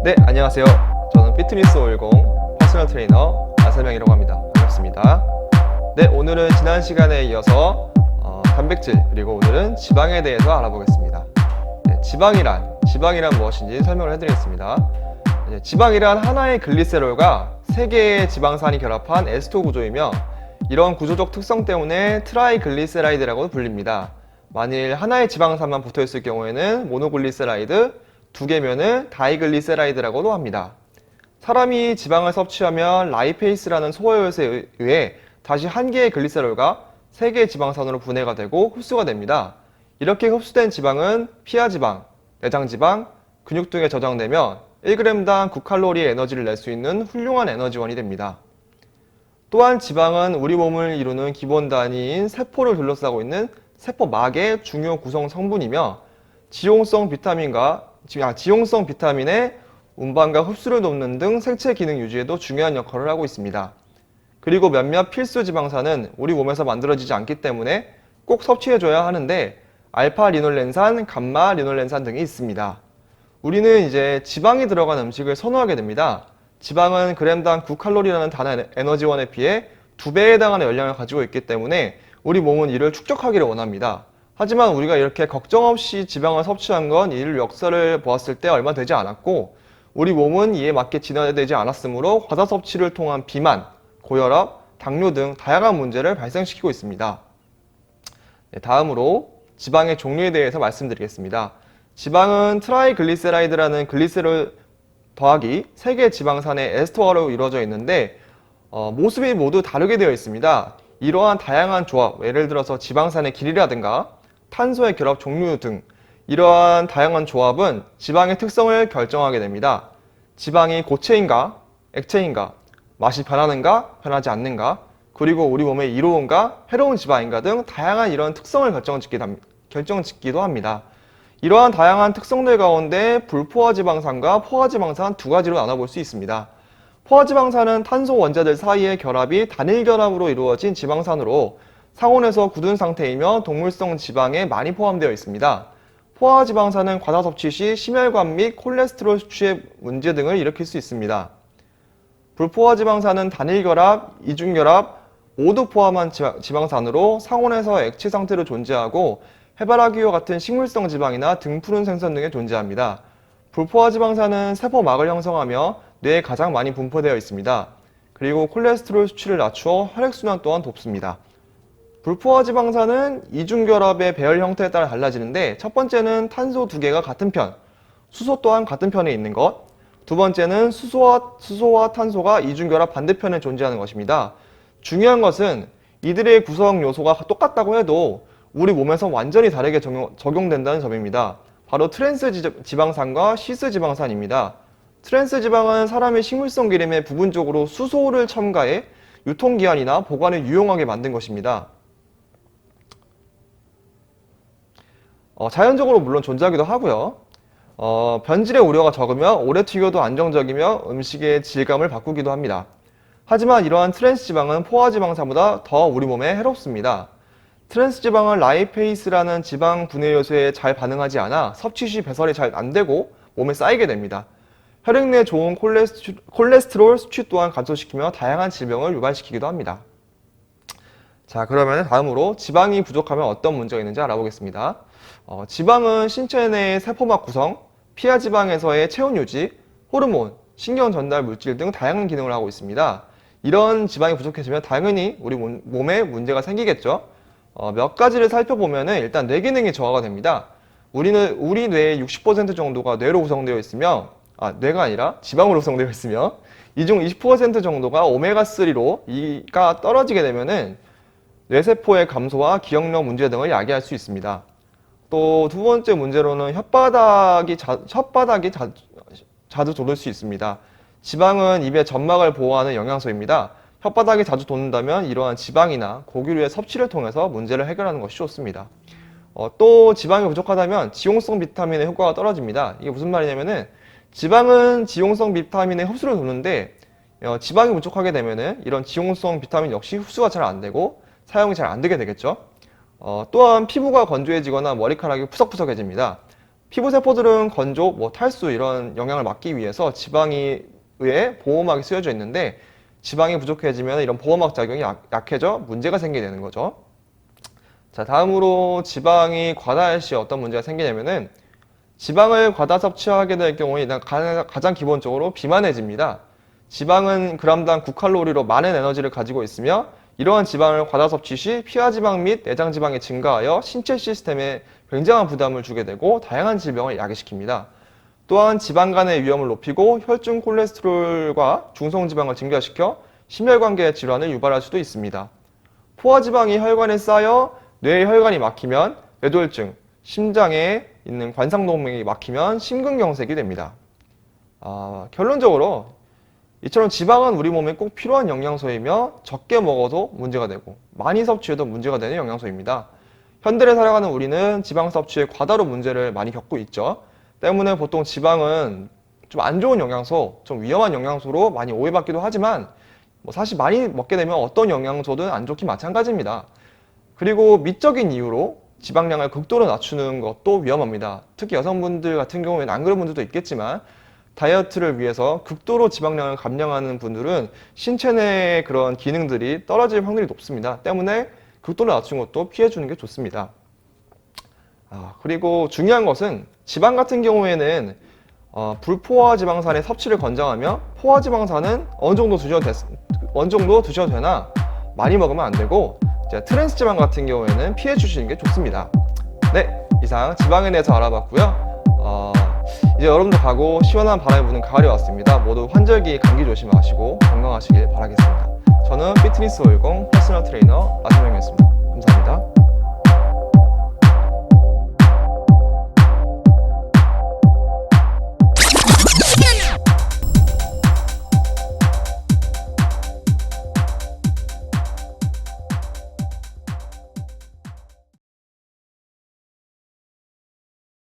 네, 안녕하세요. 저는 피트니스510 퍼스널 트레이너 아세명이라고 합니다. 반갑습니다. 네, 오늘은 지난 시간에 이어서 단백질 그리고 오늘은 지방에 대해서 알아보겠습니다. 네, 지방이란 무엇인지 설명을 해드리겠습니다. 지방이란 하나의 글리세롤과 3개의 지방산이 결합한 에스터 구조이며 이런 구조적 특성 때문에 트라이글리세라이드라고 불립니다. 만일 하나의 지방산만 붙어있을 경우에는 모노글리세라이드, 2개면은 다이글리세라이드라고도 합니다. 사람이 지방을 섭취하면 라이페이스라는 소화효소에 의해 다시 1개의 글리세롤과 3개의 지방산으로 분해가 되고 흡수가 됩니다. 이렇게 흡수된 지방은 피하지방, 내장지방, 근육 등에 저장되면 1g당 9칼로리의 에너지를 낼 수 있는 훌륭한 에너지원이 됩니다. 또한 지방은 우리 몸을 이루는 기본 단위인 세포를 둘러싸고 있는 세포막의 중요 구성 성분이며 지용성 비타민의 운반과 흡수를 돕는 등 생체 기능 유지에도 중요한 역할을 하고 있습니다. 그리고 몇몇 필수 지방산은 우리 몸에서 만들어지지 않기 때문에 꼭 섭취해줘야 하는데 알파-리놀렌산, 감마-리놀렌산 등이 있습니다. 우리는 이제 지방이 들어간 음식을 선호하게 됩니다. 지방은 g당 9칼로리라는 단위 에너지원에 비해 2배에 해당하는 열량을 가지고 있기 때문에 우리 몸은 이를 축적하기를 원합니다. 하지만 우리가 이렇게 걱정 없이 지방을 섭취한 건 인류 역사를 보았을 때 얼마 되지 않았고 우리 몸은 이에 맞게 진화되지 않았으므로 과다 섭취를 통한 비만, 고혈압, 당뇨 등 다양한 문제를 발생시키고 있습니다. 네, 다음으로 지방의 종류에 대해서 말씀드리겠습니다. 지방은 트라이글리세라이드라는 글리세롤 더하기 3개의 지방산의 에스터로 이루어져 있는데 모습이 모두 다르게 되어 있습니다. 이러한 다양한 조합, 예를 들어서 지방산의 길이라든가 탄소의 결합 종류 등 이러한 다양한 조합은 지방의 특성을 결정하게 됩니다. 지방이 고체인가, 액체인가, 맛이 변하는가, 변하지 않는가, 그리고 우리 몸에 이로운가, 해로운 지방인가 등 다양한 이런 특성을 결정짓기도 합니다. 이러한 다양한 특성들 가운데 불포화지방산과 포화지방산 2가지로 나눠볼 수 있습니다. 포화지방산은 탄소 원자들 사이의 결합이 단일 결합으로 이루어진 지방산으로 상온에서 굳은 상태이며 동물성 지방에 많이 포함되어 있습니다. 포화지방산은 과다 섭취 시 심혈관 및 콜레스테롤 수치의 문제 등을 일으킬 수 있습니다. 불포화지방산은 단일 결합, 이중 결합 모두 포함한 지방산으로 상온에서 액체 상태로 존재하고 해바라기와 같은 식물성 지방이나 등푸른 생선 등에 존재합니다. 불포화지방산은 세포막을 형성하며 뇌에 가장 많이 분포되어 있습니다. 그리고 콜레스테롤 수치를 낮추어 혈액순환 또한 돕습니다. 불포화지방산은 이중결합의 배열 형태에 따라 달라지는데 첫 번째는 탄소 2개가 같은 편, 수소 또한 같은 편에 있는 것, 두 번째는 수소와 탄소가 이중결합 반대편에 존재하는 것입니다. 중요한 것은 이들의 구성 요소가 똑같다고 해도 우리 몸에서 완전히 다르게 적용된다는 점입니다. 바로 트랜스 지방산과 시스 지방산입니다. 트랜스 지방은 사람의 식물성 기름에 부분적으로 수소를 첨가해 유통기한이나 보관을 유용하게 만든 것입니다. 자연적으로 물론 존재하기도 하고요. 변질의 우려가 적으며 오래 튀겨도 안정적이며 음식의 질감을 바꾸기도 합니다. 하지만 이러한 트랜스 지방은 포화지방산보다 더 우리 몸에 해롭습니다. 트랜스 지방은 라이페이스라는 지방 분해 요소에 잘 반응하지 않아 섭취 시 배설이 잘 안되고 몸에 쌓이게 됩니다. 혈액 내 좋은 콜레스테롤 수치 또한 감소시키며 다양한 질병을 유발시키기도 합니다. 자, 그러면 다음으로 지방이 부족하면 어떤 문제가 있는지 알아보겠습니다. 지방은 신체 내의 세포막 구성, 피하 지방에서의 체온 유지, 호르몬, 신경 전달 물질 등 다양한 기능을 하고 있습니다. 이런 지방이 부족해지면 당연히 우리 몸에 문제가 생기겠죠. 몇 가지를 살펴보면 일단 뇌 기능이 저하가 됩니다. 우리 뇌의 60% 정도가 뇌로 구성되어 있으며 뇌가 아니라 지방으로 구성되어 있으며 이 중 20% 정도가 오메가3로 이가 떨어지게 되면은 뇌세포의 감소와 기억력 문제 등을 야기할 수 있습니다. 또 두 번째 문제로는 혓바닥이 자주 돋을 수 있습니다. 지방은 입의 점막을 보호하는 영양소입니다. 혓바닥이 자주 돋는다면 이러한 지방이나 고기류의 섭취를 통해서 문제를 해결하는 것이 좋습니다. 또 지방이 부족하다면 지용성 비타민의 효과가 떨어집니다. 이게 무슨 말이냐면은 지방은 지용성 비타민의 흡수를 돕는데 지방이 부족하게 되면은 이런 지용성 비타민 역시 흡수가 잘 안 되고 사용이 잘 안 되게 되겠죠. 또한 피부가 건조해지거나 머리카락이 푸석푸석해집니다. 피부세포들은 건조, 탈수 이런 영향을 막기 위해서 지방이 의 보호막이 쓰여져 있는데 지방이 부족해지면 이런 보호막 작용이 약해져 문제가 생기게 되는 거죠. 자, 다음으로 지방이 과다할 시 어떤 문제가 생기냐면은 지방을 과다 섭취하게 될 경우에 일단 가장 기본적으로 비만해집니다. 지방은 그람당 9칼로리로 많은 에너지를 가지고 있으며 이러한 지방을 과다 섭취 시 피하지방 및 내장지방이 증가하여 신체 시스템에 굉장한 부담을 주게 되고 다양한 질병을 야기시킵니다. 또한 지방 간의 위험을 높이고 혈중 콜레스테롤과 중성지방을 증가시켜 심혈관계 질환을 유발할 수도 있습니다. 포화지방이 혈관에 쌓여 뇌의 혈관이 막히면 뇌졸중, 심장에 있는 관상동맥이 막히면 심근경색이 됩니다. 결론적으로 이처럼 지방은 우리 몸에 꼭 필요한 영양소이며 적게 먹어도 문제가 되고 많이 섭취해도 문제가 되는 영양소입니다. 현대를 살아가는 우리는 지방 섭취에 과다로 문제를 많이 겪고 있죠. 때문에 보통 지방은 좀 안 좋은 영양소, 좀 위험한 영양소로 많이 오해받기도 하지만 사실 많이 먹게 되면 어떤 영양소든 안 좋기 마찬가지입니다. 그리고 미적인 이유로 지방량을 극도로 낮추는 것도 위험합니다. 특히 여성분들 같은 경우에는 안 그런 분들도 있겠지만 다이어트를 위해서 극도로 지방량을 감량하는 분들은 신체 내의 그런 기능들이 떨어질 확률이 높습니다. 때문에 극도로 낮춘 것도 피해주는 게 좋습니다. 그리고 중요한 것은 지방 같은 경우에는 불포화 지방산의 섭취를 권장하며 포화 지방산은 어느 정도 드셔도 되나 많이 먹으면 안 되고 트랜스 지방 같은 경우에는 피해 주시는 게 좋습니다. 네, 이상 지방에 대해서 알아봤고요. 이제 여름도 가고 시원한 바람이 부는 가을이 왔습니다. 모두 환절기 감기 조심하시고 건강하시길 바라겠습니다. 저는 피트니스 510 퍼스널 트레이너 아세명이었습니다. 감사합니다.